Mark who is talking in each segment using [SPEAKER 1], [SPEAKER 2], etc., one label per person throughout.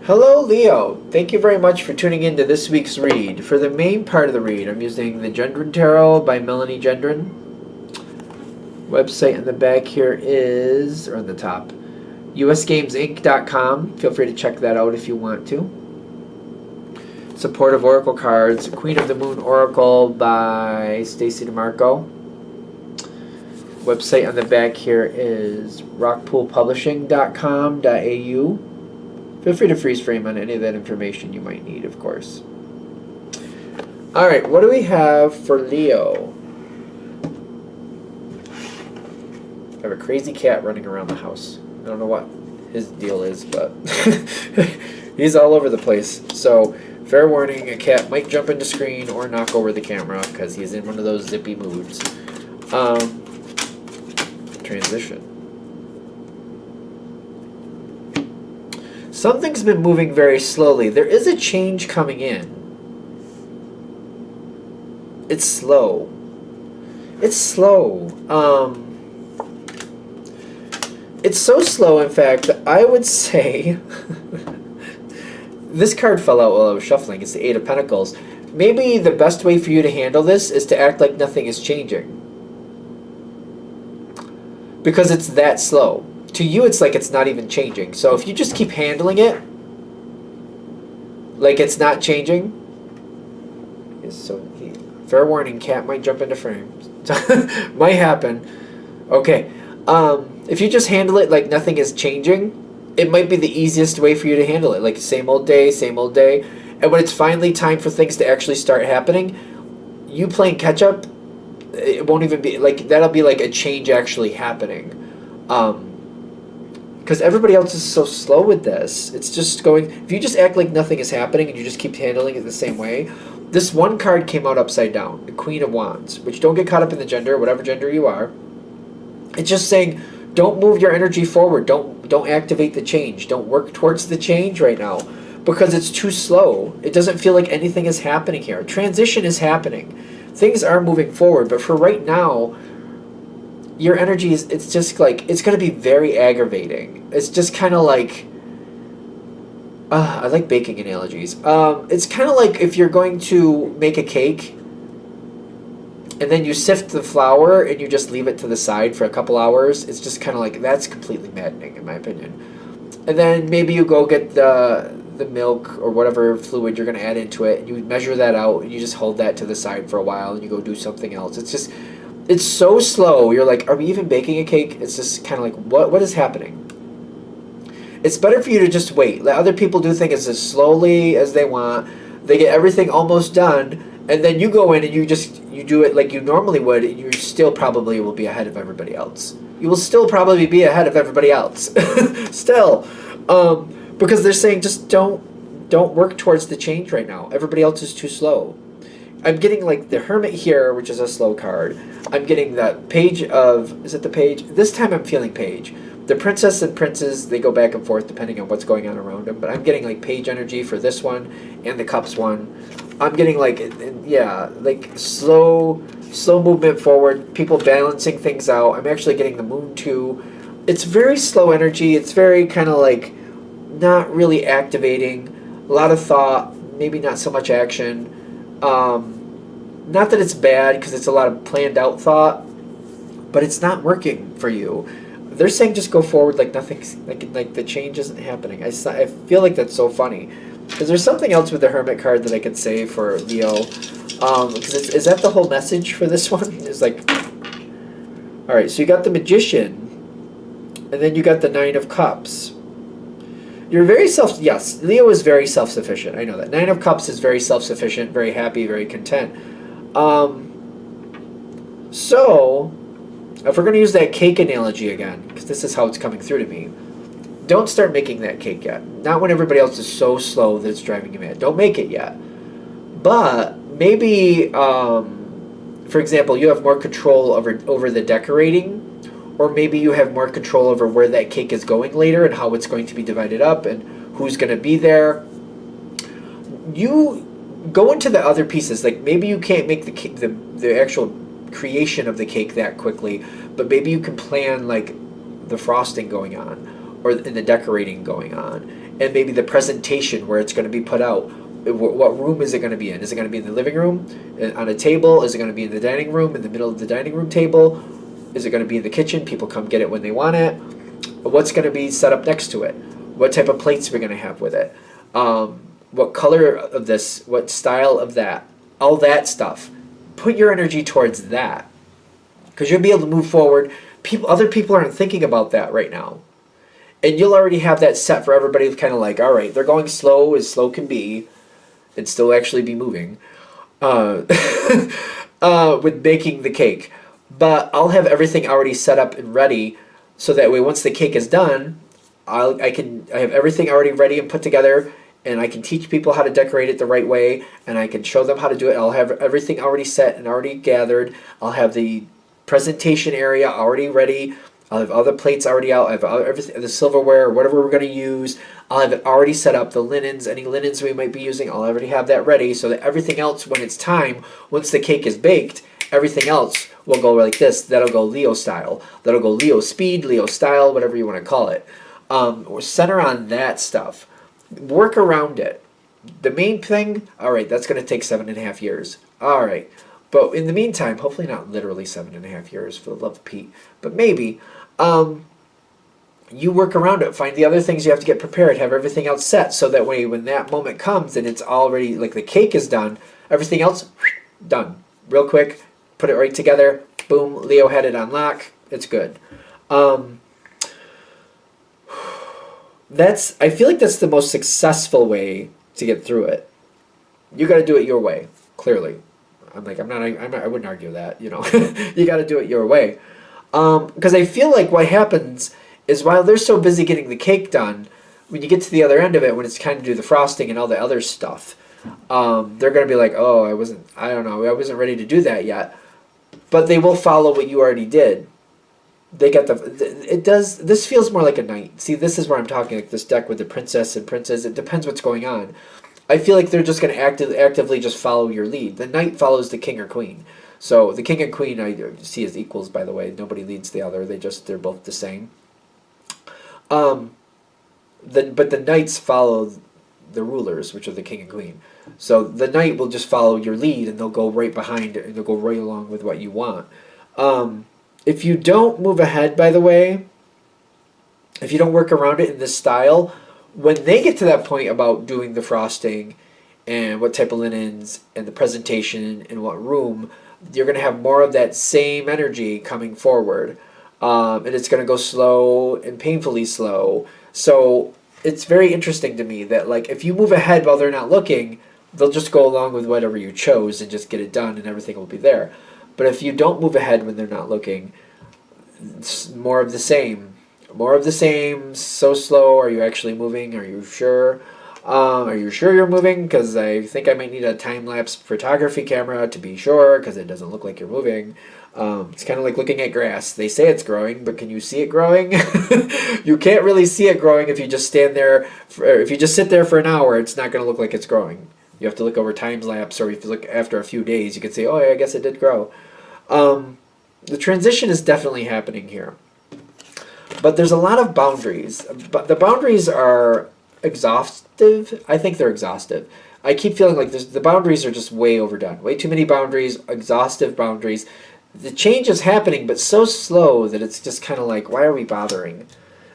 [SPEAKER 1] Hello, Leo. Thank you very much for tuning in to this week's read. For the main part of the read, I'm using the Gendron Tarot by Melanie Gendron. Website on the back here is, or on the top, usgamesinc.com. Feel free to check that out if you want to. Supportive Oracle cards, Queen of the Moon Oracle by Stacey DeMarco. Website on the back here is rockpoolpublishing.com.au. Feel free to freeze frame on any of that information you might need, of course. All right, what do we have for Leo? I have a crazy cat running around the house. I don't know what his deal is, but he's all over the place. So, fair warning, a cat might jump into screen or knock over the camera because he's in one of those zippy moods. Transition. Something's been moving very slowly. There is a change coming in. It's slow. It's slow. It's so slow, in fact, that I would say... This card fell out while I was shuffling. It's the Eight of Pentacles. Maybe the best way for you to handle this is to act like nothing is changing. Because it's that slow. To you, it's like it's not even changing. So if you just keep handling it like it's not changing, fair warning, cat might jump into frame. Might happen. Okay. If you just handle it like nothing is changing, it might be the easiest way for you to handle it. Like same old day, same old day. And when it's finally time for things to actually start happening, you playing catch up, it won't even be like, that'll be like a change actually happening. Because everybody else is so slow with this. It's just going... If you just act like nothing is happening and you just keep handling it the same way... This one card came out upside down. The Queen of Wands. Which, don't get caught up in the gender, whatever gender you are. It's just saying, don't move your energy forward. Don't activate the change. Don't work towards the change right now. Because it's too slow. It doesn't feel like anything is happening here. Transition is happening. Things are moving forward. But for right now... Your energy is, it's just like, it's going to be very aggravating. It's just kind of like, I like baking analogies. It's kind of like if you're going to make a cake and then you sift the flour and you just leave it to the side for a couple hours. It's just kind of like, that's completely maddening in my opinion. And then maybe you go get the milk or whatever fluid you're going to add into it and you measure that out and you just hold that to the side for a while and you go do something else. It's just... It's so slow. You're like, are we even baking a cake? It's just kind of like, what is happening? It's better for you to just wait. Let other people do things as slowly as they want. They get everything almost done, and then you go in and you do it like you normally would. And you still probably will be ahead of everybody else. You will still probably be ahead of everybody else. Still, because they're saying just don't work towards the change right now. Everybody else is too slow. I'm getting like the Hermit here, which is a slow card. I'm getting the Page of... Is it the Page? This time I'm feeling Page. The Princess and Princes, they go back and forth depending on what's going on around them. But I'm getting like Page energy for this one and the Cups one. I'm getting like, yeah, like slow movement forward. People balancing things out. I'm actually getting the Moon too. It's very slow energy. It's very kind of like not really activating. A lot of thought, maybe not so much action. Not that it's bad, because it's a lot of planned out thought, but it's not working for you. They're saying just go forward like nothing's, like the change isn't happening. I feel like that's so funny. Because there's something else with the Hermit card that I could say for Leo. Because is that the whole message for this one? It's like, alright, so you got the Magician, and then you got the Nine of Cups. You're very yes, Leo is very self-sufficient. I know that. Nine of Cups is very self-sufficient, very happy, very content. So, if we're going to use that cake analogy again, because this is how it's coming through to me, don't start making that cake yet. Not when everybody else is so slow that it's driving you mad. Don't make it yet. But maybe, for example, you have more control over the decorating, or maybe you have more control over where that cake is going later and how it's going to be divided up and who's going to be there. You go into the other pieces. Like maybe you can't make the actual creation of the cake that quickly, but maybe you can plan like the frosting going on or in the decorating going on. and maybe the presentation where it's going to be put out. What room is it going to be in? Is it going to be in the living room, on a table? Is it going to be in the dining room, in the middle of the dining room table? Is it going to be in the kitchen? People come get it when they want it. What's going to be set up next to it? What type of plates are we going to have with it? What color of this? What style of that? All that stuff. Put your energy towards that, because you'll be able to move forward. Other people aren't thinking about that right now, and you'll already have that set for everybody. Kind of like, all right, they're going as slow can be, and still actually be moving, with baking the cake. But I'll have everything already set up and ready, so that way once the cake is done, I have everything already ready and put together, and I can teach people how to decorate it the right way, and I can show them how to do it. I'll have everything already set and already gathered. I'll have the presentation area already ready. I'll have all the plates already out. I have everything, the silverware, whatever we're going to use. I'll have it already set up. The linens, any linens we might be using, I'll already have that ready, so that everything else, when it's time, once the cake is baked, everything else will go like this. That'll go Leo style. That'll go Leo speed, Leo style, whatever you want to call it. Center on that stuff. Work around it. The main thing, all right, that's going to take 7.5 years. All right. But in the meantime, hopefully not literally 7.5 years, for the love of Pete, but maybe, you work around it. Find the other things you have to get prepared. Have everything else set, so that way when that moment comes and it's already, like the cake is done, everything else, done. Real quick, put it right together. Boom, Leo had it on lock. It's good. I feel like that's the most successful way to get through it. You got to do it your way, clearly. I wouldn't argue that, you got to do it your way. Because I feel like what happens is, while they're so busy getting the cake done, when you get to the other end of it, when it's time to do the frosting and all the other stuff, they're going to be like, oh, I wasn't ready to do that yet. But they will follow what you already did. This feels more like a knight. See, this is where I'm talking, like this deck with the princess and princes. It depends what's going on. I feel like they're just going to actively just follow your lead. The knight follows the king or queen. So the king and queen I see as equals, by the way. Nobody leads the other. They're both the same. But the knights follow the rulers, which are the king and queen. So the knight will just follow your lead, and they'll go right behind it, and they'll go right along with what you want. If you don't move ahead, by the way, if you don't work around it in this style, when they get to that point about doing the frosting and what type of linens and the presentation and what room, you're going to have more of that same energy coming forward. And it's going to go slow and painfully slow. So it's very interesting to me that, like, if you move ahead while they're not looking, they'll just go along with whatever you chose and just get it done, and everything will be there. But if you don't move ahead when they're not looking, it's more of the same. More of the same. So slow. Are you actually moving? Are you sure? Are you sure you're moving? Because I think I might need a time-lapse photography camera to be sure, because it doesn't look like you're moving. It's kind of like looking at grass. They say it's growing, but can you see it growing? You can't really see it growing if you just stand there. If you just sit there for an hour, it's not going to look like it's growing. You have to look over time-lapse, or if you look after a few days, you can say, oh, yeah, I guess it did grow. The transition is definitely happening here. But there's a lot of boundaries. But the boundaries are exhaustive. I think they're exhaustive. I keep feeling like the boundaries are just way overdone. Way too many boundaries, exhaustive boundaries. The change is happening, but so slow that it's just kind of like, why are we bothering?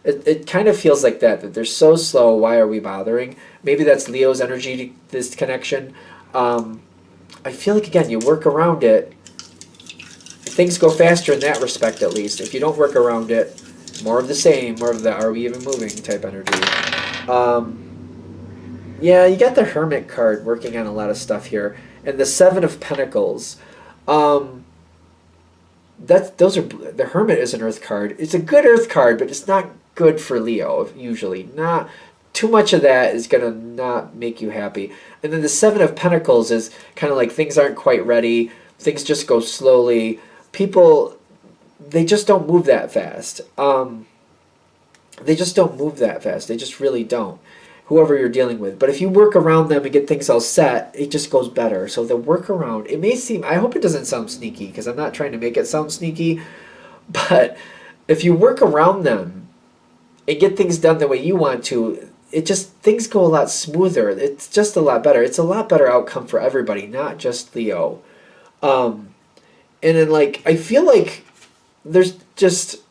[SPEAKER 1] It kind of feels like that they're so slow, why are we bothering? Maybe that's Leo's energy, this connection. I feel like, again, you work around it. Things go faster in that respect, at least. If you don't work around it, more of the same, more of the are we even moving type energy. Yeah, you got the Hermit card working on a lot of stuff here. And the Seven of Pentacles. The Hermit is an Earth card. It's a good Earth card, but it's not good for Leo, usually. Not too much of that is going to not make you happy. And then the Seven of Pentacles is kind of like things aren't quite ready. Things just go slowly. People, they just don't move that fast. They just don't move that fast. They just really don't. Whoever you're dealing with. But if you work around them and get things all set, it just goes better. So the workaround, it may seem, I hope it doesn't sound sneaky, because I'm not trying to make it sound sneaky, but if you work around them and get things done the way you want to, it just, things go a lot smoother. It's just a lot better. It's a lot better outcome for everybody, not just Leo. Um, and then like I feel like there's just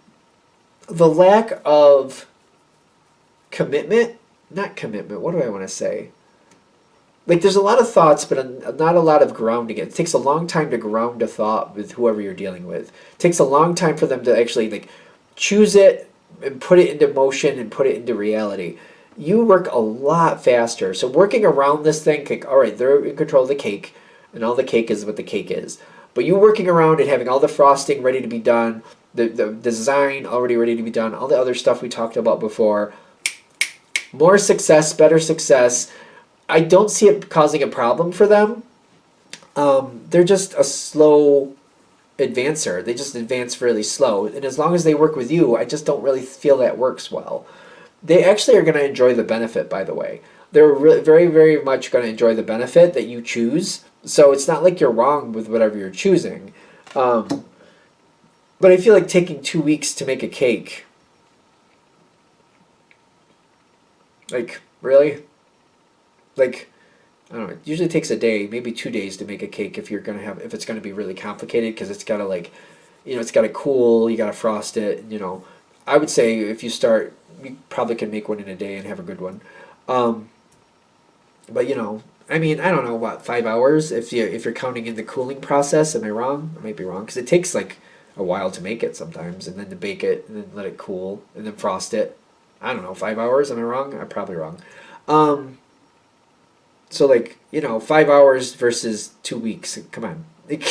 [SPEAKER 1] the lack of commitment, not commitment. What do I want to say? Like there's a lot of thoughts, but not a lot of grounding. It takes a long time to ground a thought with whoever you're dealing with. It takes a long time for them to actually like choose it and put it into motion and put it into reality. You work a lot faster. So working around this thing, like, all right, they're in control of the cake, and all the cake is what the cake is. But you working around and having all the frosting ready to be done, the design already ready to be done, all the other stuff we talked about before. More success, better success. I don't see it causing a problem for them. They're just a slow advancer. They just advance really slow. And as long as they work with you, I just don't really feel that works well. They actually are going to enjoy the benefit, by the way. They're really, very, very much going to enjoy the benefit that you choose. So it's not like you're wrong with whatever you're choosing. But I feel like taking 2 weeks to make a cake. Like, really? Like, I don't know. It usually takes a day, maybe 2 days to make a cake if you're gonna have, if it's gonna be really complicated, because it's gotta like, it's gotta cool. You gotta frost it. I would say if you start, you probably can make one in a day and have a good one. But I mean, I don't know, what, 5 hours if you're counting in the cooling process. Am I wrong? I might be wrong, because it takes like a while to make it sometimes, and then to bake it, and then let it cool, and then frost it. I don't know, 5 hours. Am I wrong? I'm probably wrong. So like 5 hours versus 2 weeks. Come on, like,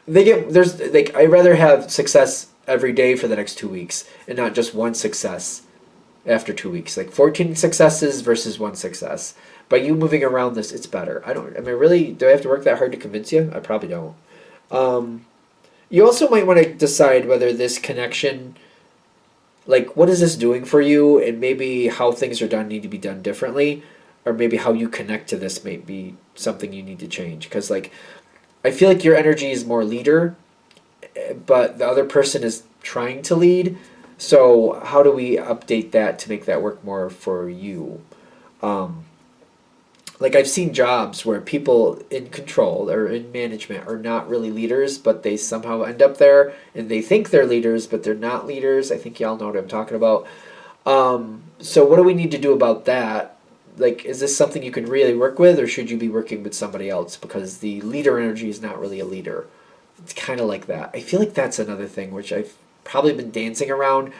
[SPEAKER 1] there's like I'd rather have success every day for the next 2 weeks and not just one success after 2 weeks. Like 14 successes versus one success. By you moving around this, it's better. I don't. I mean, really, do I have to work that hard to convince you? I probably don't. You also might want to decide whether this connection, like, what is this doing for you, and maybe how things are done need to be done differently, or maybe how you connect to this may be something you need to change. Because, like, I feel like your energy is more leader, but the other person is trying to lead. So how do we update that to make that work more for you? Like, I've seen jobs where people in control or in management are not really leaders, but they somehow end up there, and they think they're leaders, but they're not leaders. I think y'all know what I'm talking about. So what do we need to do about that? Like, is this something you can really work with, or should you be working with somebody else? Because the leader energy is not really a leader. It's kind of like that. I feel like that's another thing which I've probably been dancing around.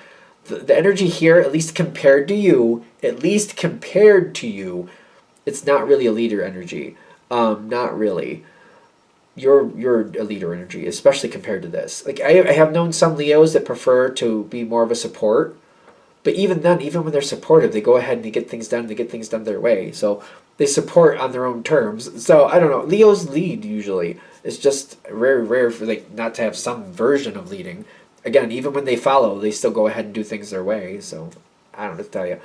[SPEAKER 1] The energy here, at least compared to you, it's not really a leader energy. Not really. You're a leader energy, especially compared to this. Like, I have known some Leos that prefer to be more of a support. But even then, even when they're supportive, they go ahead and they get things done. They get things done their way. So they support on their own terms. So I don't know. Leos lead usually. It's just rare for like not to have some version of leading. Again, even when they follow, they still go ahead and do things their way. So I don't know what to tell you.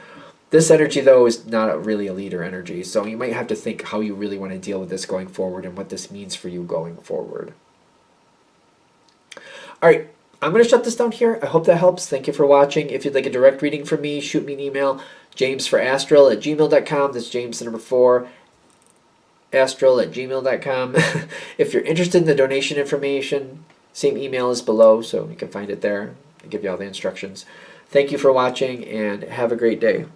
[SPEAKER 1] This energy, though, is not really a leader energy. So you might have to think how you really want to deal with this going forward and what this means for you going forward. All right. I'm going to shut this down here. I hope that helps. Thank you for watching. If you'd like a direct reading from me, shoot me an email, jamesforastral@gmail.com. That's James the number 4, astral@gmail.com. If you're interested in the donation information, same email is below, so you can find it there. I'll give you all the instructions. Thank you for watching, and have a great day.